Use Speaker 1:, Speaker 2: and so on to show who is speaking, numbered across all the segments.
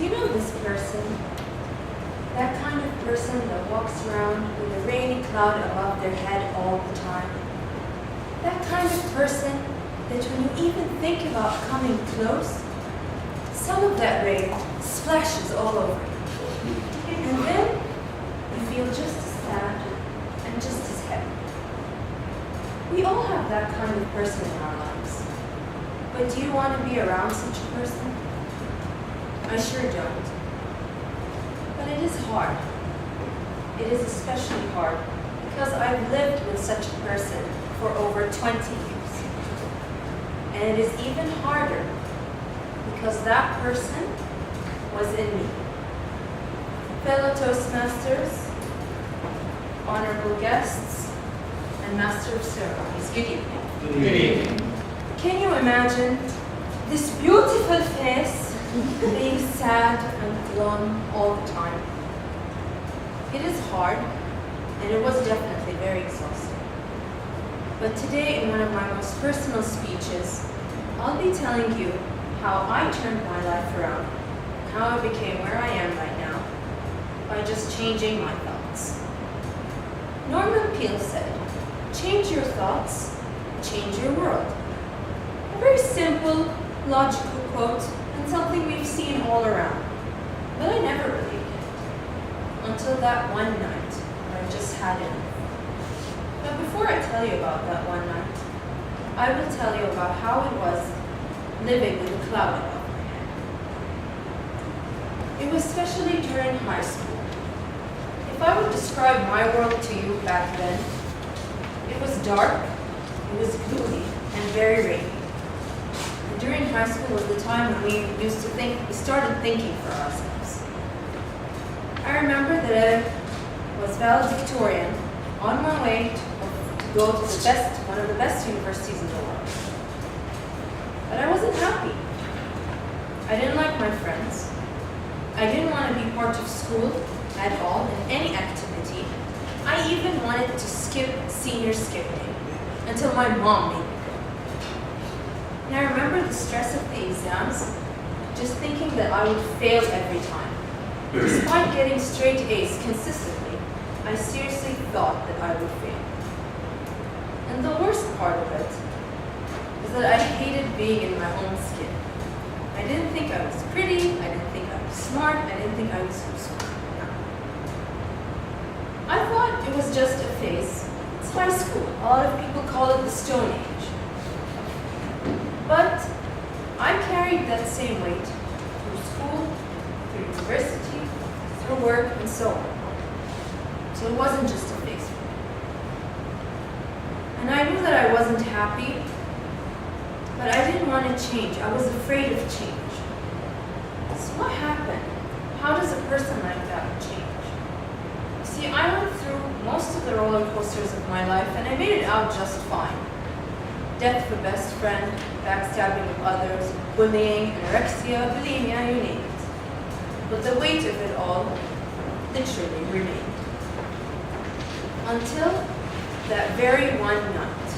Speaker 1: you know this person? That kind of person that walks around with a rainy cloud above their head all the time. That kind of person that when you even think about coming close, some of that rain splashes all over you. And then you feel just as sad and just as heavy. We all have that kind of person in our lives. But do you want to be around such a person? I sure don't. But it is hard. It is especially hard because I've lived with such a person for over 20 years. And it is even harder because that person was in me. Fellow Toastmasters, honorable guests, and Master of Ceremonies, good evening.
Speaker 2: Good evening.
Speaker 1: Can you imagine this beautiful face being sad and glum all the time? It is hard, and it was definitely very exhausting. But today, in one of my most personal speeches, I'll be telling you how I turned my life around, how I became where I am right now, by just changing my thoughts. Norman Peale said, "Change your thoughts, change your world." A very simple, logical quote, and something we've seen all around. But I never believed it, until that one night when I just had enough. But before I tell you about that one night, I will tell you about how it was living with a cloud above my head. It was especially during high school. If I would describe my world to you back then, it was dark, it was gloomy, and very rainy. And during high school was the time when we started thinking for ourselves. I remember that I was valedictorian on my way to go to one of the best universities in the world. But I wasn't happy. I didn't like my friends. I didn't want to be part of school at all in any activity. I even wanted to skip senior skipping until my mom made me go. And I remember the stress of the exams, just thinking that I would fail every time. Despite getting straight A's consistently, I seriously thought that I would fail. And the worst part of it is that I hated being in my own skin. I didn't think I was pretty, I didn't think I was smart, I didn't think I was useful. No. I thought it was just a phase. It's high school. A lot of people call it the Stone Age. But I carried that same weight through school, through university, through work, and so on. So it wasn't just a phase for me. And I knew that I wasn't happy, but I didn't want to change. I was afraid of change. So what happened? How does a person like that change? You see, I went through most of the roller coasters of my life, and I made it out just fine. Death of a best friend, backstabbing of others, bullying, anorexia, bulimia, you name it. But the weight of it all literally remained. Until that very one night.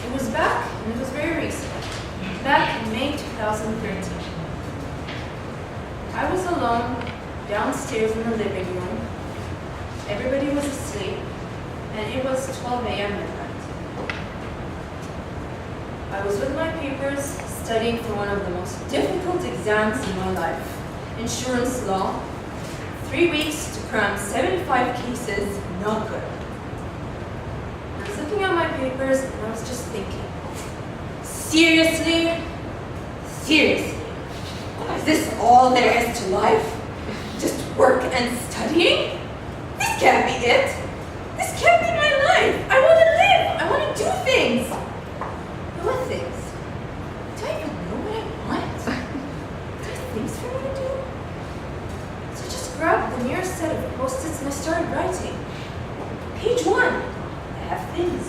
Speaker 1: It was back, and it was very recent, back in May 2013. I was alone downstairs in the living room. Everybody was asleep, and it was 12 a.m. midnight. I was with my papers, studying for one of the most difficult exams in my life, insurance law. 3 weeks to cram 75 cases, not good. I was looking at my papers, and I was just thinking, seriously? Seriously? Is this all there is to life? Just work and studying? This can't be it. This can't be my life. I want to live. I want to do things. What things? Do I even know what I want? Are there things for me to do? So I just grabbed the nearest set of post-its and I started writing. Page 1, I have things.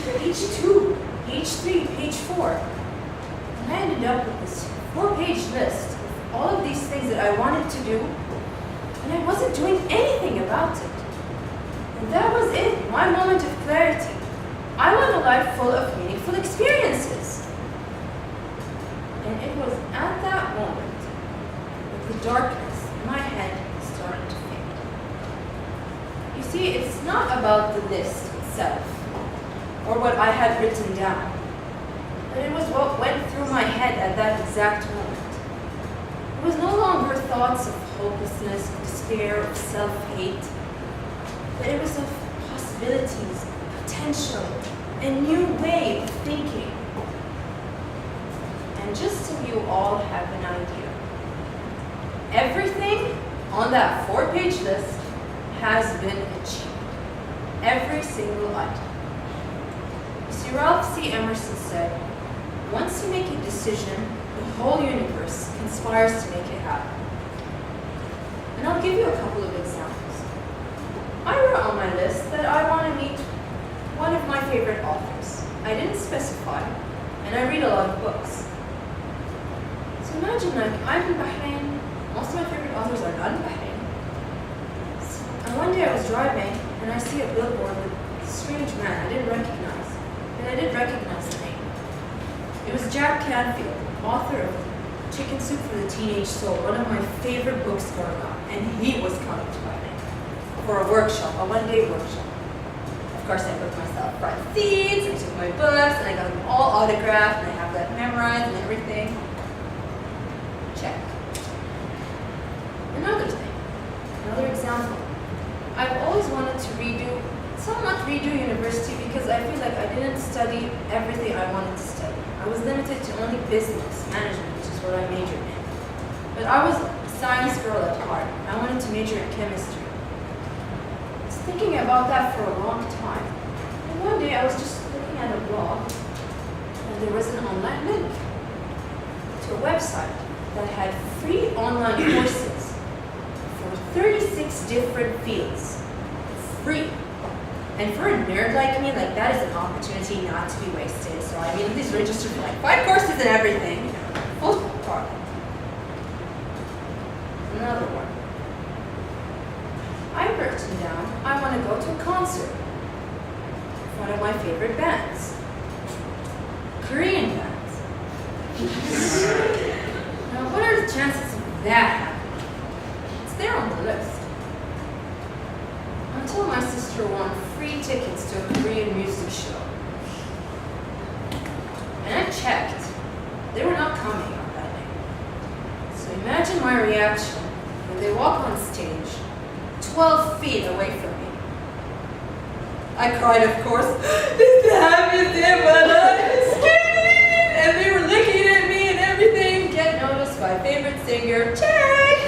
Speaker 1: Page 2, page 3, page 4. And I ended up with this 4-page list of all of these things that I wanted to do, and I wasn't doing anything about it. And that was it, my moment of clarity. I want a life full of meaningful experiences. And it was at that moment that the darkness in my head started to fade. You see, it's not about the list itself, or what I had written down, but it was what went through my head at that exact moment. It was no longer thoughts of hopelessness, of despair, of self-hate, but it was of possibilities, potential, a new way of thinking. And just so you all have an idea, everything on that 4-page list has been achieved. Every single item. You see, Ralph C. Emerson said, once you make a decision, the whole universe conspires to make it happen. And I'll give you a couple of examples. I wrote on my list that I want to meet one of my favorite authors. I didn't specify, and I read a lot of books. So imagine, like, I'm in Bahrain. Most of my favorite authors are not in Bahrain. And one day I was driving, and I see a billboard with a strange man I didn't recognize. And I did recognize the name. It was Jack Canfield, author of Chicken Soup for the Teenage Soul, one of my favorite books growing up. And he was coming to Bahrain for a workshop, a one-day workshop. Of course, I booked myself front seats, I took my books, and I got them all autographed, and I have that memorized and everything. Check. Another thing, another example. I've always wanted to somewhat redo university because I feel like I didn't study everything I wanted to study. I was limited to only business management, which is what I majored in. But I was a science girl at heart. I wanted to major in chemistry. I was thinking about that for a long time. And one day I was just looking at a blog, and there was an online link to a website that had free online courses for 36 different fields. Free. And for a nerd like me, like, that is an opportunity not to be wasted. So I immediately registered for like 5 courses and everything. Full product. Another one. I've written down, I want to go to a concert. One of my favorite bands. Korean bands. Now, what are the chances of that happening? It's there on the list. Until my sister won free tickets to a Korean music show. And I checked. They were not coming on that day. So imagine my reaction when they walk on stage 12 feet away from me. I cried, of course. This is the happiest day of my life. And they were looking at me and everything. Get noticed by favorite singer. Check!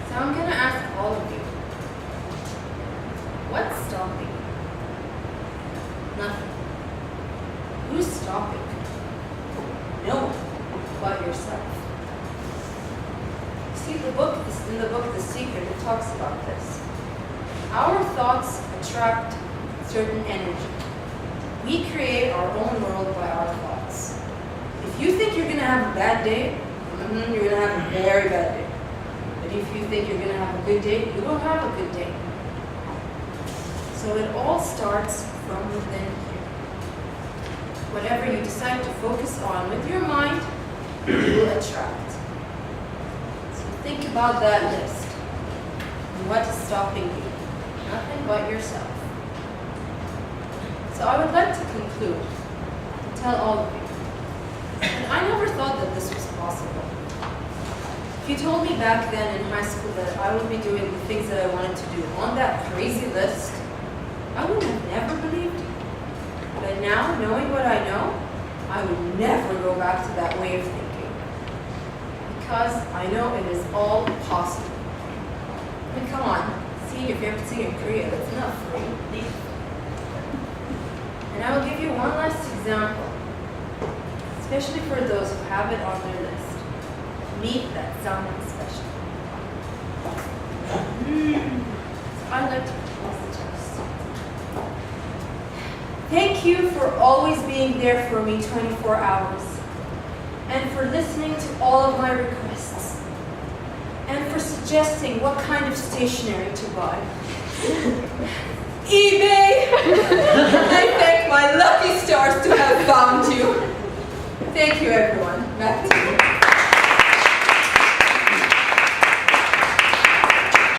Speaker 1: So I'm going to ask all of you, what's stopping you? Nothing. Who's stopping you? No one but yourself. See, in the book, The Secret, it talks about this. Our thoughts attract certain energy. We create our own world by our thoughts. If you think you're going to have a bad day, you're going to have a very bad day. But if you think you're going to have a good day, you will have a good day. So it all starts from within you. Whatever you decide to focus on with your mind, you will attract. So think about that list. And what is stopping you? Nothing but yourself. So I would like to conclude, to tell all of you, and I never thought that this was possible. If you told me back then in high school that I would be doing the things that I wanted to do on that crazy list, I would have never believed you. But now, knowing what I know, I would never go back to that way of thinking. Because I know it is all possible. I mean, come on, seeing your favorite singer in Korea, that's enough for you. And I will give you one last example, especially for those who have it on their list. Meet that someone special. So I'd like to propose the toast. Thank you for always being there for me 24 hours, and for listening to all of my requests, and for suggesting what kind of stationery to buy. eBay! I thank my lucky stars to have found you. Thank everyone. Back to